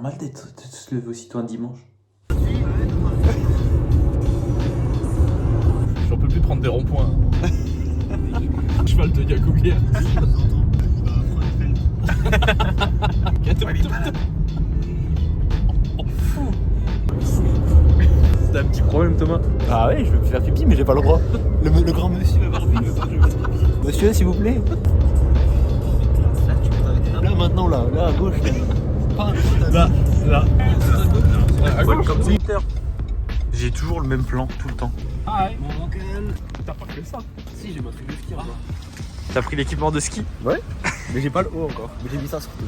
normal de se lever aussitôt un dimanche. J'en peux plus prendre des ronds-points. Cheval de Yacoubia. T'as un petit problème, Thomas? Ah ouais, je veux faire pipi, mais j'ai pas le droit. Le grand monsieur m'a barbu, veut pas que je fasse pipi. Monsieur, s'il vous plaît. Là, maintenant, là à gauche. Là. À gauche, comme ça. J'ai toujours le même plan tout le temps. Ah ouais. T'as pas fait ça? Si, j'ai ma truc de ski encore. T'as pris l'équipement de ski? Ouais, mais j'ai pas le haut encore. Mais j'ai mis ça surtout.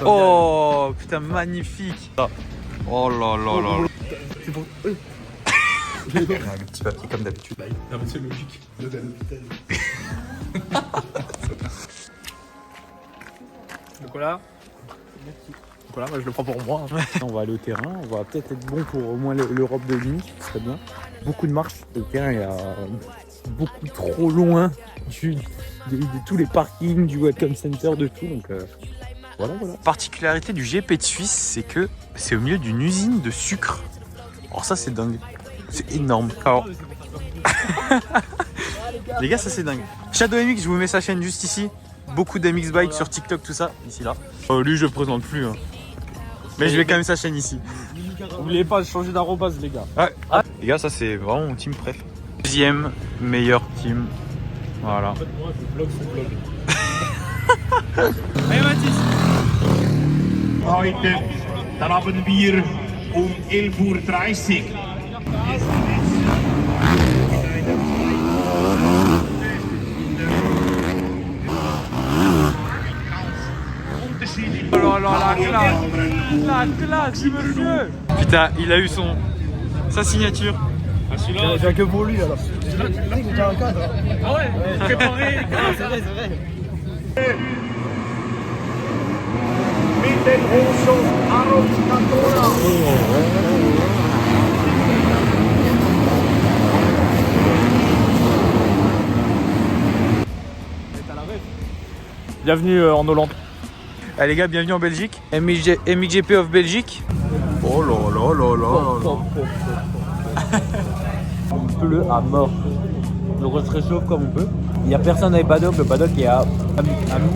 Oh putain, magnifique. Oh là là là. C'est pour. Le petit papier comme d'habitude. Non mais c'est logique. Donc voilà. Voilà, moi je le prends pour moi. On va aller au terrain, on va peut-être être bon pour au moins l'Europe de Munich, ce serait bien. Beaucoup de marches, le terrain est beaucoup trop loin de tous les parkings, du Welcome Center, de tout. Donc voilà. Particularité du GP de Suisse, c'est que c'est au milieu d'une usine de sucre. Alors ça c'est dingue. C'est énorme. Alors... Les gars, ça c'est dingue. Shadow MX, je vous mets sa chaîne juste ici. Beaucoup d'MX Bike sur TikTok, tout ça, ici là. Lui je le présente plus. Hein. Mais je vais quand même sa chaîne ici. N'oubliez pas de changer d'arrobase les gars. Ouais. Les gars, ça c'est vraiment mon team préf. Deuxième meilleur team. Voilà. En fait, moi je bloque ce blog. Allez Mathis. Heute, dann haben wir 11:30 Uhr. Oh là là, la classe, monsieur. Putain, il a eu sa signature. Ah celui-là. J'ai que pour lui alors. Ah ouais, préparé. C'est vrai. Mit den Hosen Aros Cantora. Bienvenue en Hollande. Allez les gars, bienvenue en Belgique. MXGP of Belgique. Oh là là là là. Il pleut à mort. Donc on se réchauffe comme on peut. Il n'y a personne dans les paddocks, le paddock est à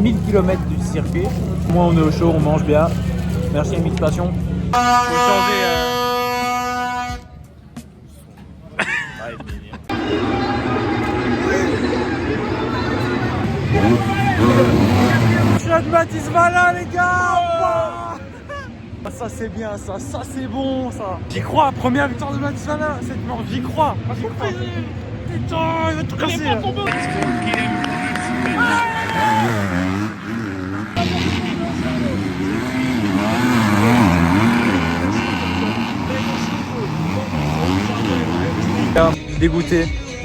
1000 km du circuit. Moi on est au chaud, on mange bien. Merci MX Passion. Faut changer. Chad Mathis va là les gars. Ça c'est bien, ça c'est bon ça. J'y crois, première victoire de Mathis Valla, cette mort, j'y crois. Putain, il va tout casser.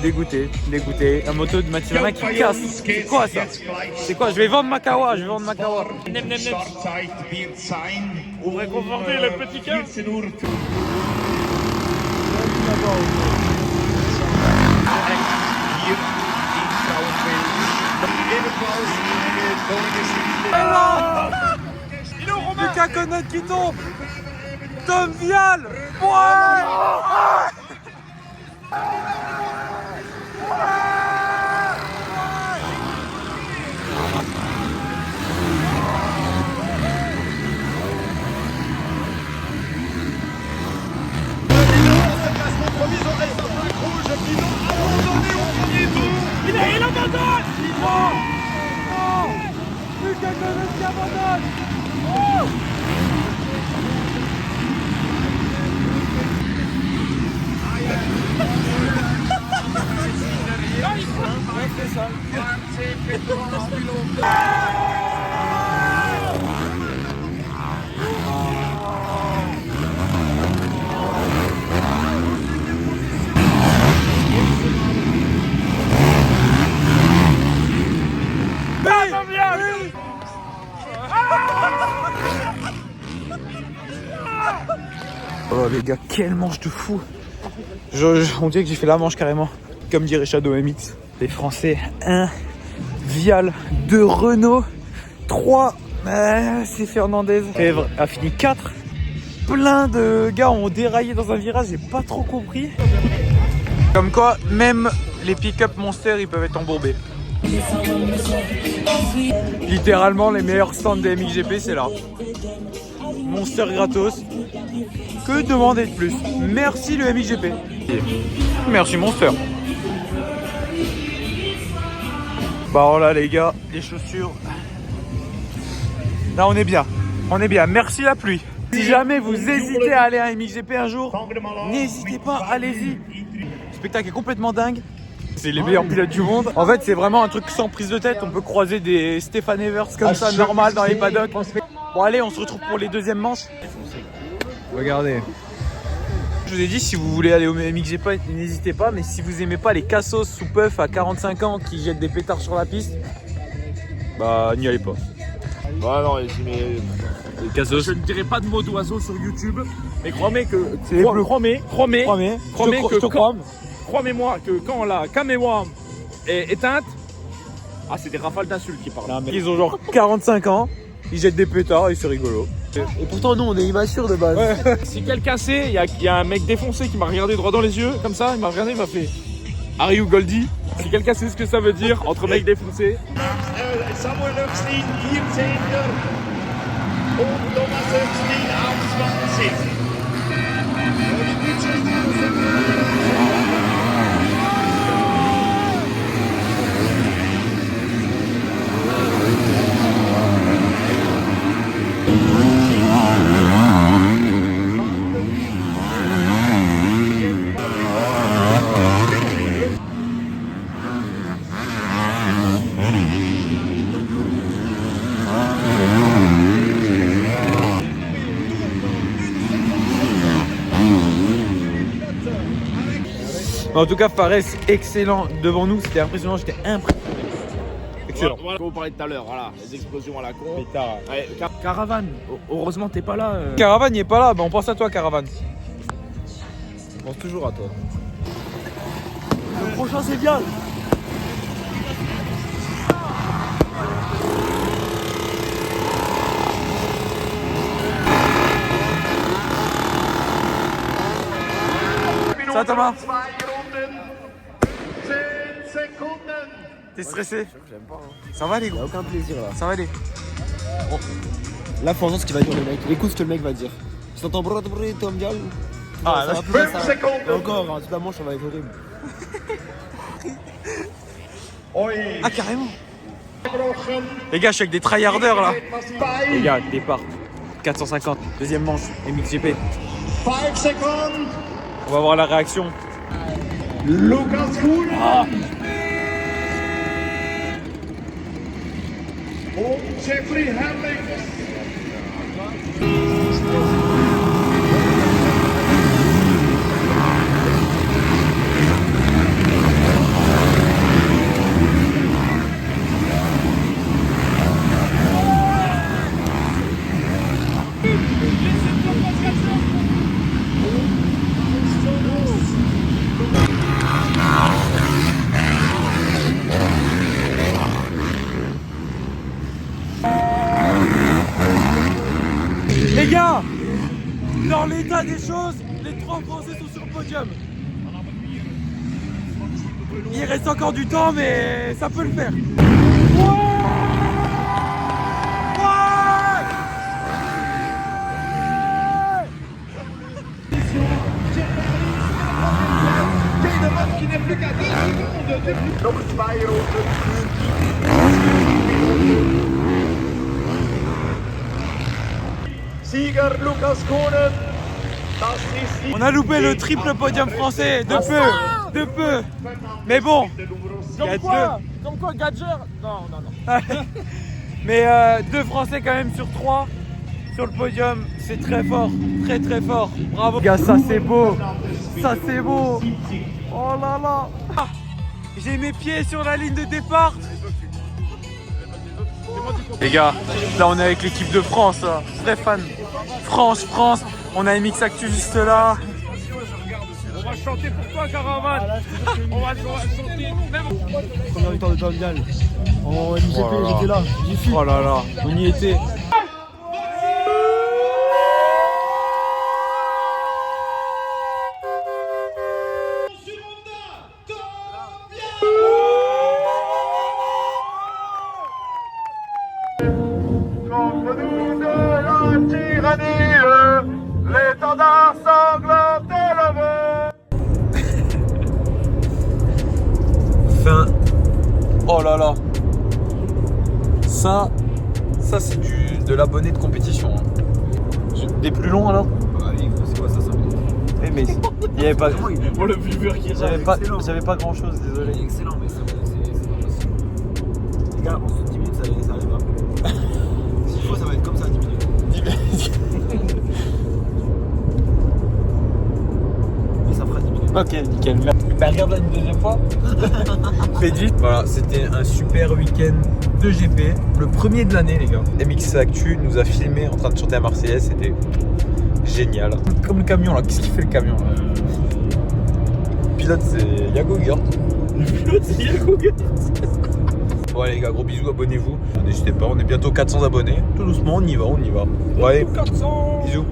Dégoûté. Un moto de Mathis Valla qui casse. C'est quoi ça? C'est quoi? Je vais vendre ma Kawa, Startzeit wird sein réconforter le petit cœur. 14 Uhr. Hier in Frauenfeld. Ebenfalls eine tolle Geschichte. Lucas Connaught qui tombe. Tom Vial. Ouais. Il abandonne. Non. Lucas Connaught qui abandonne. Oh les gars, quelle manche de fou. On dirait que j'ai fait la manche carrément. Comme dirait Shadow MX. Les Français, 1 Vial, 2 Renault, 3 C'est Fernandez. Fèvre a fini 4. Plein de gars ont déraillé dans un virage, j'ai pas trop compris. Comme quoi, même les pick-up Monster, ils peuvent être embourbés. Littéralement, les meilleurs stands des MXGP, c'est là. Monster gratos. Que demander de plus? Merci le MXGP. Merci Monster. Bah voilà les gars, les chaussures. Là on est bien. On est bien. Merci la pluie. Si jamais vous hésitez à aller à un MXGP un jour, n'hésitez pas, allez-y. Le spectacle est complètement dingue. C'est les meilleurs pilotes du monde. En fait, c'est vraiment un truc sans prise de tête. On peut croiser des Stéphane Evers comme ça, normal, dans les paddocks. Bon, allez, on se retrouve pour les deuxièmes manches. Regardez. Je vous ai dit, si vous voulez aller au MXGP, n'hésitez pas. Mais si vous aimez pas les cassos sous puff à 45 ans qui jettent des pétards sur la piste, bah, n'y allez pas. Bah non, mais... Les cassos. Je ne dirai pas de mots d'oiseau sur YouTube, mais crois-moi que... Crois-moi que quand la caméra est éteinte, ah c'est des rafales d'insultes qui parlent. Ils ont genre 45 ans, ils jettent des pétards et c'est rigolo. Et pourtant, nous, on est immature de base. Ouais. Si quelqu'un sait, il y a un mec défoncé qui m'a regardé droit dans les yeux, comme ça, il m'a regardé, il m'a fait Are you Goldie? Si quelqu'un sait ce que ça veut dire entre mec défoncé. Samuel Höchstlein, 14. Und Thomas Höchstlein auf 20. En tout cas, Fares, excellent devant nous. C'était impressionnant, j'étais impressionné. Excellent. Voilà, comme on parlait tout à l'heure, voilà, les explosions à la con. Ouais, Caravane, heureusement t'es pas là. Caravane, il est pas là, bah on pense à toi, Caravane. On pense toujours à toi. Le prochain, c'est bien. Ça va Thomas? 2 Runden, 10 Sekunden. T'es stressé? J'aime pas. Ça va les gros? Aucun plaisir là. Ça va aller? Là, faut entendre ce qu'il va dire le mec. Écoute ce que le mec va dire. Tu t'entends Tom Dial? Ah, ça là, va plus 5 ça. Sekunden. Et encore, hein, toute la manche, ça va être horrible. Oi. Ah carrément. Gebrochen. Les gars, je suis avec des tryharders là. Les Les gars, départ. 450, deuxième manche, MXGP. 5 Sekunden. On va voir la réaction. Lukas Kuhn. Und Jeffrey Herrlich. Les gars, dans l'état des choses, les 3 Français sont sur le podium. Il reste encore du temps, mais ça peut le faire. Qui n'est plus qu'à 10 secondes. Noch 2 Runden. Sieger Lukas Kuhn. Das ist die On a loupé le triple podium français, de peu. Mais bon, il y a Comme quoi, Gadger. Non. mais 2 Français quand même sur 3 sur le podium, c'est très fort, très fort. Bravo. Les gars, ça c'est beau, Oh là là. Ah, j'ai mes pieds sur la ligne de départ. Les gars, là on est avec l'équipe de France, là. Stéphane. France. On a MX Actu juste là. va chanter pour toi, Caravane. On va chanter même. Première victoire de Torngal. En MGP, Oh là là. j'étais là. J'y suis. Oh là là, on y était. Contre nous de la tyrannie, l'étendard sanglant élevé. Fin. Oh là là. Ça c'est de l'abonné de compétition. Hein. Des plus longs alors. C'est quoi ça Eh mais il y avait pas. Oh, le viveur qui J'avais pas grand chose, désolé. C'est excellent, mais c'est pas possible. Les gars, en dessous de 10 minutes, ça arrivera. S'il faut, ça va être comme ça, 10 minutes. Mais ça fera 10 minutes. Ok, nickel. Bah regarde là une deuxième fois. Freddy. Voilà, c'était un super week-end de GP. Le premier de l'année les gars. MX Actu nous a filmé en train de chanter à Marseillaise, c'était génial. Comme le camion là, qu'est-ce qu'il fait le camion là? Le pilote c'est Yago Gert. Bon allez les gars, gros bisous, abonnez-vous. N'hésitez pas, on est bientôt 400 abonnés. Tout doucement, on y va. Bon allez, 400. bisous.